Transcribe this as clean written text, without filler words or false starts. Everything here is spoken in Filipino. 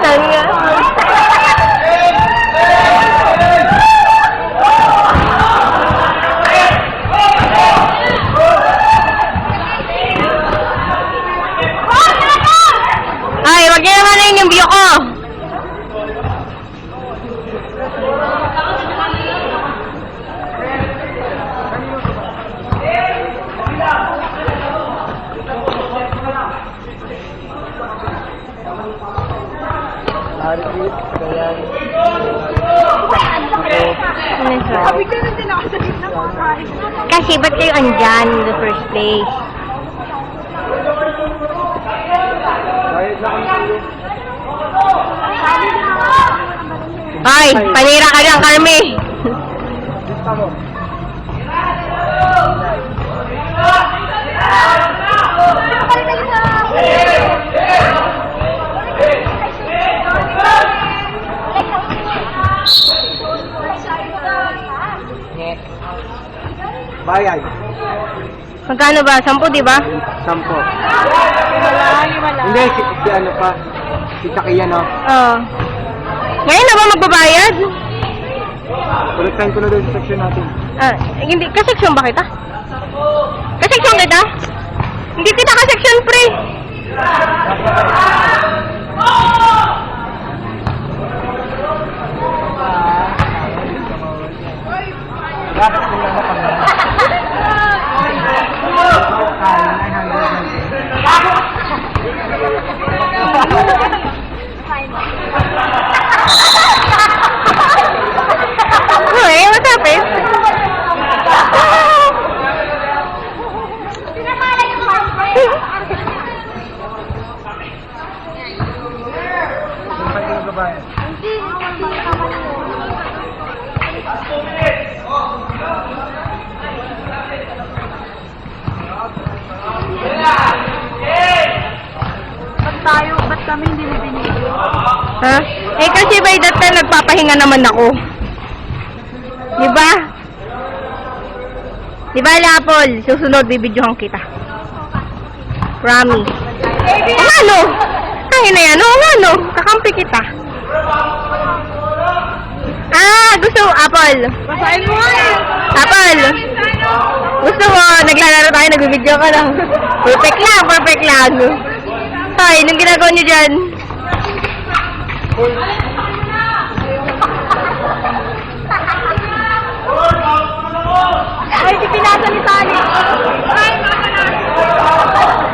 lang nga. Ay, wag niyo naman na yung view ko. Kasi ba't kayo andyan in the first place? Ay, panira ka lang, Carmi. Bayad. Magkano ba? 10, di ba? 10. Hindi, si ano pa. Si Takiya, no? Oo. Ngayon na ba magbabayad? Ulitin ko na doon sa section natin. Ah, hindi. Kaseksyon ba kita? Kaseksyon kita? Hindi kita kaseksyon, pre. Bakit kung lang na Hey, what's happened? Ba't kami hindi mo binigay? Ha? Eh kasi by that time nagpapahinga naman ako. Diba? Diba, Lapol? Susunod, bibidyohan kita. Promise. Ano? Ay na yan. Oo, ano? Kakampi kita. Ah, gusto mo, Apple. Basahin mo eh! Apple. Gusto mo, naglalaro tayo, nagbibidyo ka lang. Perfect lang, perfect lang. Ay, anong ginagawa niyo dyan? Ay, si pinasa ni Tali! Ay, mama na!